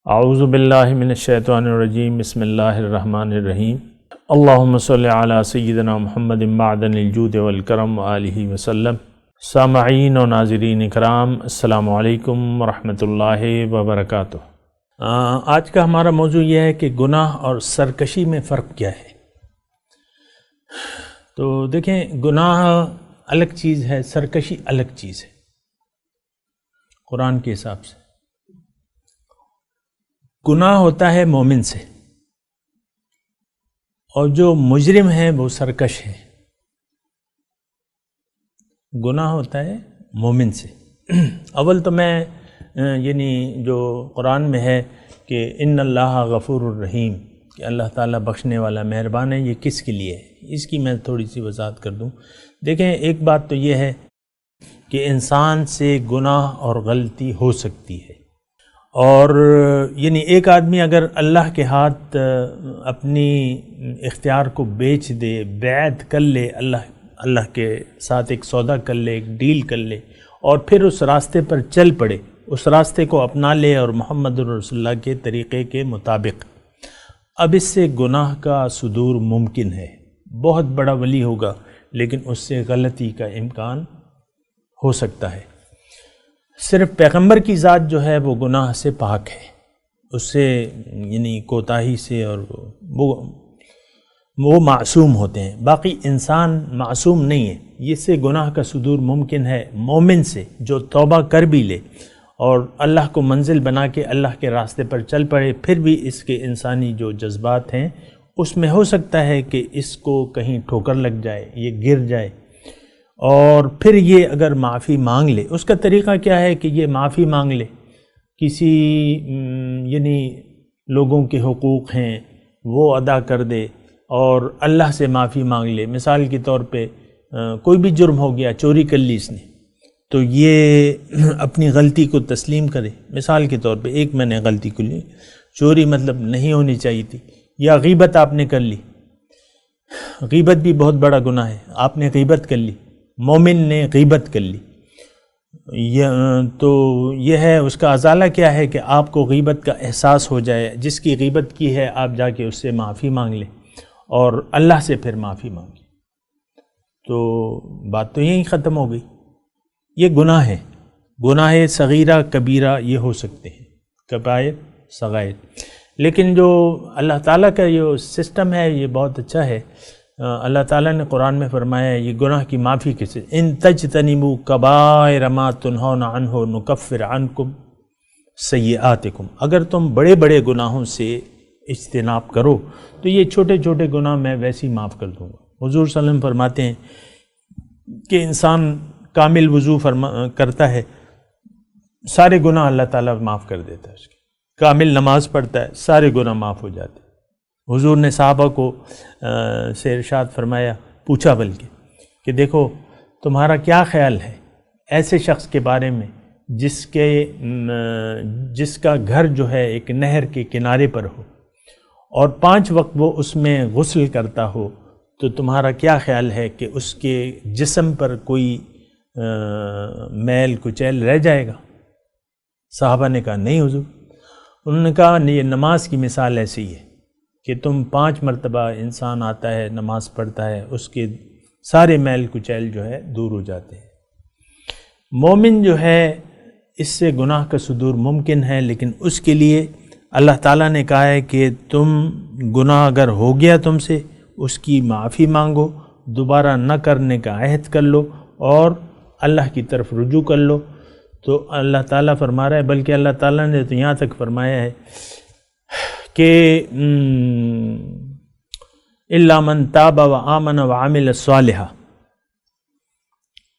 اعوذ باللہ من الشیطان الرجیم بسم اللہ الرحمن الرحیم اللہم صلی علی سیدنا محمد معدن الجود والکرم وآلہ وسلم۔ سامعین و ناظرین اکرام، السلام علیکم ورحمۃ اللہ وبرکاتہ۔ آج کا ہمارا موضوع یہ ہے کہ گناہ اور سرکشی میں فرق کیا ہے۔ تو دیکھیں، گناہ الگ چیز ہے، سرکشی الگ چیز ہے قرآن کے حساب سے۔ گناہ ہوتا ہے مومن سے، اور جو مجرم ہے وہ سرکش ہے۔ گناہ ہوتا ہے مومن سے۔ اول تو میں جو قرآن میں ہے کہ ان اللہ غفور الرحیم، کہ اللہ تعالیٰ بخشنے والا مہربان ہے، یہ کس کے لیے ہے، اس کی میں تھوڑی سی وضاحت کر دوں۔ دیکھیں، ایک بات تو یہ ہے کہ انسان سے گناہ اور غلطی ہو سکتی ہے، اور ایک آدمی اگر اللہ کے ہاتھ اپنی اختیار کو بیچ دے، بیعت کر لے، اللہ کے ساتھ ایک سودا کر لے، ایک ڈیل کر لے، اور پھر اس راستے پر چل پڑے، اس راستے کو اپنا لے اور محمد رسول اللہ کے طریقے کے مطابق، اب اس سے گناہ کا صدور ممکن ہے۔ بہت بڑا ولی ہوگا لیکن اس سے غلطی کا امکان ہو سکتا ہے۔ صرف پیغمبر کی ذات جو ہے وہ گناہ سے پاک ہے، اس سے کوتاہی سے، اور وہ معصوم ہوتے ہیں۔ باقی انسان معصوم نہیں ہے، اس سے گناہ کا صدور ممکن ہے مومن سے، جو توبہ کر بھی لے اور اللہ کو منزل بنا کے اللہ کے راستے پر چل پڑے، پھر بھی اس کے انسانی جو جذبات ہیں اس میں ہو سکتا ہے کہ اس کو کہیں ٹھوکر لگ جائے، یہ گر جائے، اور پھر یہ اگر معافی مانگ لے۔ اس کا طریقہ کیا ہے کہ یہ معافی مانگ لے، کسی لوگوں کے حقوق ہیں وہ ادا کر دے اور اللہ سے معافی مانگ لے۔ مثال کے طور پہ کوئی بھی جرم ہو گیا، چوری کر لی اس نے، تو یہ اپنی غلطی کو تسلیم کرے۔ مثال کے طور پہ میں نے غلطی کو لی، چوری مطلب نہیں ہونی چاہیے تھی، یا غیبت آپ نے کر لی۔ غیبت بھی بہت بڑا گناہ ہے، آپ نے غیبت کر لی، مومن نے غیبت کر لی، تو یہ ہے، اس کا ازالہ کیا ہے کہ آپ کو غیبت کا احساس ہو جائے۔ جس کی غیبت کی ہے آپ جا کے اس سے معافی مانگ لیں اور اللہ سے پھر معافی مانگیں، تو بات تو یہیں ختم ہو گئی۔ یہ گناہ ہے، گناہ صغیرہ کبیرہ یہ ہو سکتے ہیں، کبائر صغائر۔ لیکن جو اللہ تعالیٰ کا یہ سسٹم ہے یہ بہت اچھا ہے۔ اللہ تعالیٰ نے قرآن میں فرمایا ہے یہ گناہ کی معافی کیسے، ان تجتنبوا کبائر ما تنہون عنہ نکفر عنکم سیئاتکم، اگر تم بڑے بڑے گناہوں سے اجتناب کرو تو یہ چھوٹے چھوٹے گناہ میں ویسے ہی معاف کر دوں گا۔ حضور صلی اللہ علیہ وسلم فرماتے ہیں کہ انسان کامل وضو کرتا ہے، سارے گناہ اللہ تعالیٰ معاف کر دیتا ہے اس کے۔ کامل نماز پڑھتا ہے، سارے گناہ معاف ہو جاتے ہیں۔ حضور نے صحابہ کو سے ارشاد فرمایا، پوچھا بلکہ کہ دیکھو تمہارا کیا خیال ہے ایسے شخص کے بارے میں جس کا گھر جو ہے ایک نہر کے کنارے پر ہو اور 5 وقت وہ اس میں غسل کرتا ہو، تو تمہارا کیا خیال ہے کہ اس کے جسم پر کوئی میل کچیل رہ جائے گا؟ صحابہ نے کہا نہیں حضور۔ انہوں نے کہا یہ نماز کی مثال ایسی ہے کہ تم 5 مرتبہ انسان آتا ہے، نماز پڑھتا ہے، اس کے سارے میل کچیل جو ہے دور ہو جاتے ہیں۔ مومن جو ہے اس سے گناہ کا صدور ممکن ہے، لیکن اس کے لیے اللہ تعالیٰ نے کہا ہے کہ تم گناہ اگر ہو گیا تم سے، اس کی معافی مانگو، دوبارہ نہ کرنے کا عہد کر لو اور اللہ کی طرف رجوع کر لو۔ تو اللہ تعالیٰ فرما رہا ہے، بلکہ اللہ تعالیٰ نے تو یہاں تک فرمایا ہے کہ الا من تاب وآمن وعمل صالحا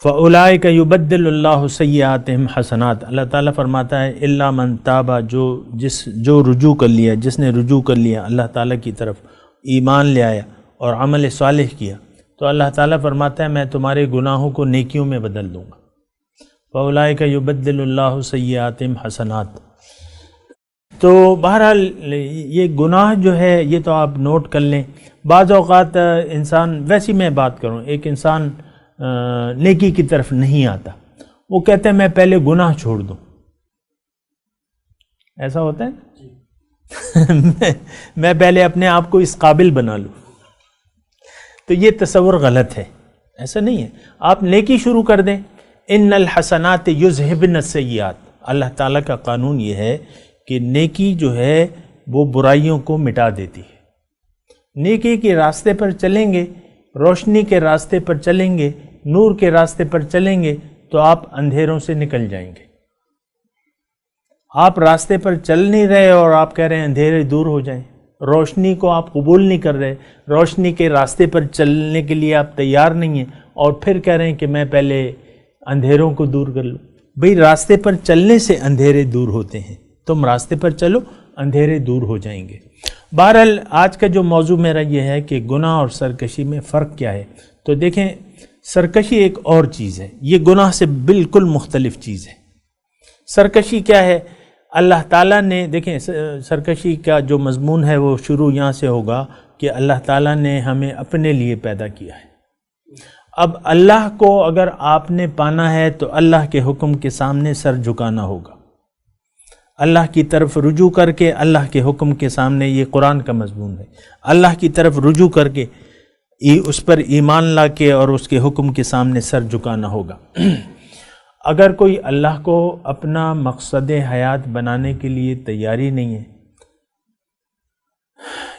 فاولئک یبدل اللہ سیئاتہم حسنات۔ اللہ تعالیٰ فرماتا ہے الا من تاب، جو رجوع کر لیا، جس نے رجوع کر لیا اللہ تعالیٰ کی طرف، ایمان لے آیا اور عمل صالح کیا، تو اللہ تعالیٰ فرماتا ہے میں تمہارے گناہوں کو نیکیوں میں بدل دوں گا۔ فاولئک یبدل اللہ سیئاتہم حسنات۔ تو بہرحال یہ گناہ جو ہے یہ تو آپ نوٹ کر لیں۔ بعض اوقات انسان، ویسی میں بات کروں، ایک انسان نیکی کی طرف نہیں آتا، وہ کہتے ہیں میں پہلے گناہ چھوڑ دوں، ایسا ہوتا ہے میں پہلے اپنے آپ کو اس قابل بنا لوں، تو یہ تصور غلط ہے، ایسا نہیں ہے. آپ نیکی شروع کر دیں. ان الحسنات یذہبن السیئات، اللہ تعالیٰ کا قانون یہ ہے کہ نیکی جو ہے وہ برائیوں کو مٹا دیتی ہے. نیکی کے راستے پر چلیں گے، روشنی کے راستے پر چلیں گے، نور کے راستے پر چلیں گے تو آپ اندھیروں سے نکل جائیں گے. آپ راستے پر چل نہیں رہے اور آپ کہہ رہے ہیں اندھیرے دور ہو جائیں. روشنی کو آپ قبول نہیں کر رہے، روشنی کے راستے پر چلنے کے لیے آپ تیار نہیں ہیں، اور پھر کہہ رہے ہیں کہ میں پہلے اندھیروں کو دور کر لوں. بھئی راستے پر چلنے سے اندھیرے دور ہوتے ہیں. تم راستے پر چلو، اندھیرے دور ہو جائیں گے. بہرحال آج کا جو موضوع میرا یہ ہے کہ گناہ اور سرکشی میں فرق کیا ہے. تو دیکھیں، سرکشی ایک اور چیز ہے، یہ گناہ سے بالکل مختلف چیز ہے. سرکشی کیا ہے؟ اللہ تعالیٰ نے، دیکھیں سرکشی کا جو مضمون ہے وہ شروع یہاں سے ہوگا کہ اللہ تعالیٰ نے ہمیں اپنے لیے پیدا کیا ہے. اب اللہ کو اگر آپ نے پانا ہے تو اللہ کے حکم کے سامنے سر جھکانا ہوگا، اللہ کی طرف رجوع کر کے اللہ کے حکم کے سامنے. یہ قرآن کا مضمون ہے. اللہ کی طرف رجوع کر کے اس پر ایمان لا کے اور اس کے حکم کے سامنے سر جھکانا ہوگا. اگر کوئی اللہ کو اپنا مقصد حیات بنانے کے لیے تیاری نہیں ہے،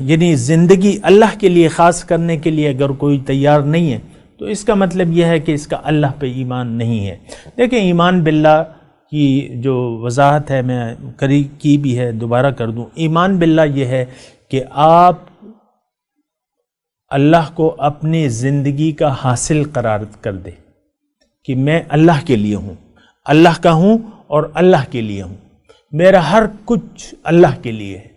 یعنی زندگی اللہ کے لیے خاص کرنے کے لیے اگر کوئی تیار نہیں ہے، تو اس کا مطلب یہ ہے کہ اس کا اللہ پہ ایمان نہیں ہے. دیکھیں، ایمان باللہ کی جو وضاحت ہے میں کی بھی ہے، دوبارہ کر دوں. ایمان باللہ یہ ہے کہ آپ اللہ کو اپنی زندگی کا حاصل قرار کر دیں کہ میں اللہ کے لیے ہوں، اللہ کا ہوں اور اللہ کے لیے ہوں. میرا ہر کچھ اللہ کے لیے ہے.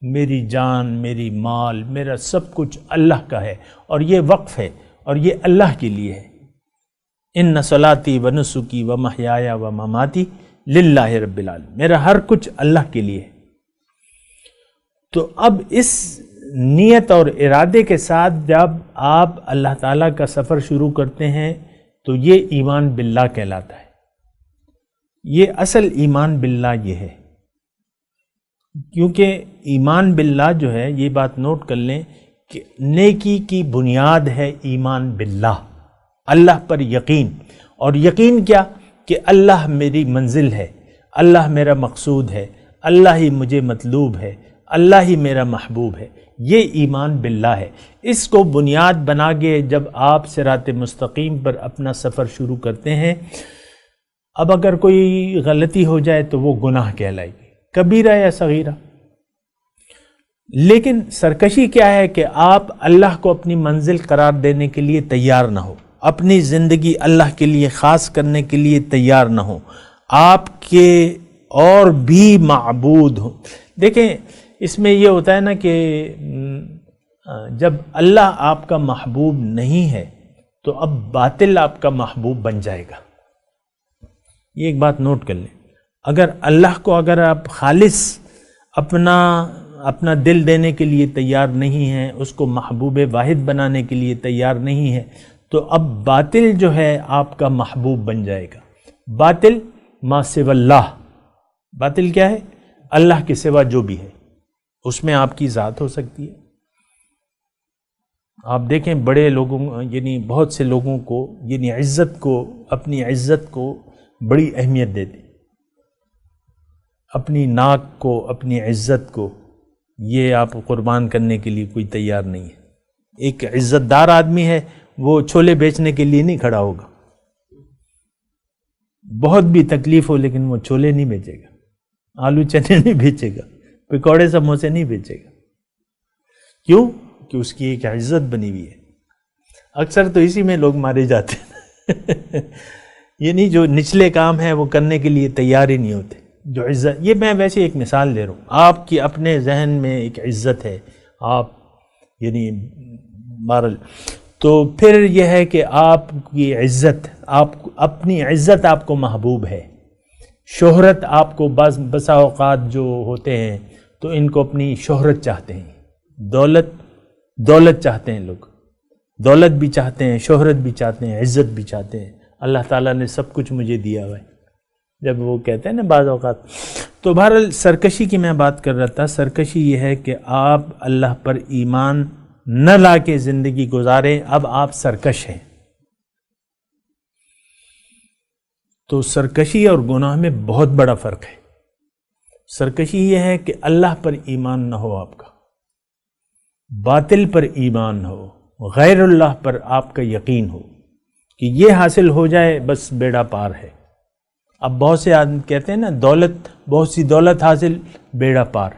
میری جان، میری مال، میرا سب کچھ اللہ کا ہے، اور یہ وقف ہے اور یہ اللہ کے لیے ہے. ان صلاتی و نسکی و محیایا و مماتی للہ رب العالمین. میرا ہر کچھ اللہ کے لیے ہے. تو اب اس نیت اور ارادے کے ساتھ جب آپ اللہ تعالیٰ کا سفر شروع کرتے ہیں تو یہ ایمان باللہ کہلاتا ہے. یہ اصل ایمان باللہ یہ ہے، کیونکہ ایمان باللہ جو ہے، یہ بات نوٹ کر لیں کہ نیکی کی بنیاد ہے ایمان باللہ، اللہ پر یقین. اور یقین کیا؟ کہ اللہ میری منزل ہے، اللہ میرا مقصود ہے، اللہ ہی مجھے مطلوب ہے، اللہ ہی میرا محبوب ہے. یہ ایمان باللہ ہے. اس کو بنیاد بنا کے جب آپ صراط مستقیم پر اپنا سفر شروع کرتے ہیں، اب اگر کوئی غلطی ہو جائے تو وہ گناہ کہلائے گی، کبیرہ یا صغیرہ. لیکن سرکشی کیا ہے کہ آپ اللہ کو اپنی منزل قرار دینے کے لیے تیار نہ ہو، اپنی زندگی اللہ کے لیے خاص کرنے کے لیے تیار نہ ہو، آپ کے اور بھی معبود ہوں. دیکھیں، اس میں یہ ہوتا ہے نا کہ جب اللہ آپ کا محبوب نہیں ہے تو اب باطل آپ کا محبوب بن جائے گا. یہ ایک بات نوٹ کر لیں. اگر اللہ کو اگر آپ خالص اپنا دل دینے کے لیے تیار نہیں ہیں، اس کو محبوب واحد بنانے کے لیے تیار نہیں ہے، تو اب باطل جو ہے آپ کا محبوب بن جائے گا. باطل ما سوی اللہ. باطل کیا ہے؟ اللہ کے سوا جو بھی ہے، اس میں آپ کی ذات ہو سکتی ہے. آپ دیکھیں بڑے لوگوں، یعنی بہت سے لوگوں کو، یعنی عزت کو، اپنی عزت کو بڑی اہمیت دیتے، اپنی ناک کو، اپنی عزت کو یہ آپ قربان کرنے کے لیے کوئی تیار نہیں ہے. ایک عزت دار آدمی ہے، وہ چھولے بیچنے کے لیے نہیں کھڑا ہوگا. بہت بھی تکلیف ہو لیکن وہ چھولے نہیں بیچے گا، آلو چنے نہیں بیچے گا، پکوڑے سموسے نہیں بیچے گا. کیوں؟ کہ اس کی ایک عزت بنی ہوئی ہے. اکثر تو اسی میں لوگ مارے جاتے ہیں. یعنی جو نچلے کام ہیں وہ کرنے کے لیے تیار ہی نہیں ہوتے. جو عزت، یہ میں ویسے ایک مثال دے رہا ہوں. آپ کی اپنے ذہن میں ایک عزت ہے، آپ یعنی بہرحال، تو پھر یہ ہے کہ آپ کی عزت، اپنی عزت آپ کو محبوب ہے. شہرت آپ کو بسا اوقات جو ہوتے ہیں تو ان کو اپنی شہرت چاہتے ہیں، دولت چاہتے ہیں لوگ، دولت بھی چاہتے ہیں، شہرت بھی چاہتے ہیں، عزت بھی چاہتے ہیں. اللہ تعالیٰ نے سب کچھ مجھے دیا ہوا ہے، جب وہ کہتے ہیں نا بعض اوقات. تو بہرحال سرکشی کی میں بات کر رہا تھا. سرکشی یہ ہے کہ آپ اللہ پر ایمان نہ لا کے زندگی گزاریں، اب آپ سرکش ہیں. تو سرکشی اور گناہ میں بہت بڑا فرق ہے. سرکشی یہ ہے کہ اللہ پر ایمان نہ ہو آپ کا، باطل پر ایمان ہو، غیر اللہ پر آپ کا یقین ہو کہ یہ حاصل ہو جائے بس بیڑا پار ہے. اب بہت سے آدمی کہتے ہیں نا دولت، بہت سی دولت حاصل، بیڑا پار.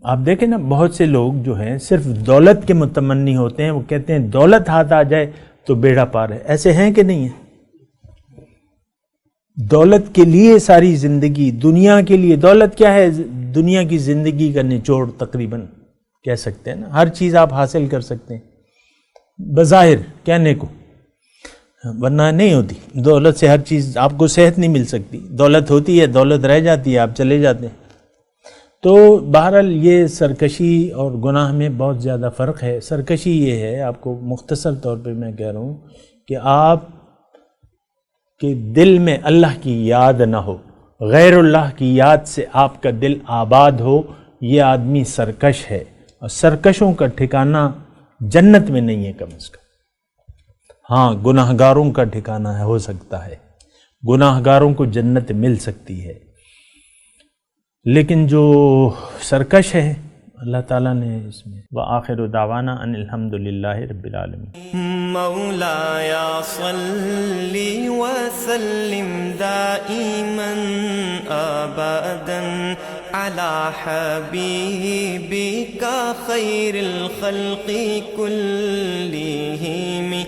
آپ دیکھیں نا بہت سے لوگ جو ہیں صرف دولت کے متمنی ہوتے ہیں، وہ کہتے ہیں دولت ہاتھ آ جائے تو بیڑا پار ہے. ایسے ہیں کہ نہیں ہیں؟ دولت کے لیے ساری زندگی، دنیا کے لیے. دولت کیا ہے؟ دنیا کی زندگی کا نچوڑ تقریباً کہہ سکتے ہیں نا. ہر چیز آپ حاصل کر سکتے ہیں بظاہر کہنے کو، ورنہ نہیں ہوتی. دولت سے ہر چیز، آپ کو صحت نہیں مل سکتی. دولت ہوتی ہے، دولت رہ جاتی ہے، آپ چلے جاتے ہیں. تو بہرحال یہ سرکشی اور گناہ میں بہت زیادہ فرق ہے. سرکشی یہ ہے، آپ کو مختصر طور پہ میں کہہ رہا ہوں کہ آپ کے دل میں اللہ کی یاد نہ ہو، غیر اللہ کی یاد سے آپ کا دل آباد ہو. یہ آدمی سرکش ہے، اور سرکشوں کا ٹھکانہ جنت میں نہیں ہے کم از کم. ہاں گناہ گاروں کا ٹھکانہ ہو سکتا ہے، گناہ گاروں کو جنت مل سکتی ہے، لیکن جو سرکش ہے اللہ تعالیٰ نے اس میں. وآخر دعوانا ان الحمدللہ رب العالمین. مولایا صلی وسلم دائما ابدا علی حبیبک خیر الخلق کلہم.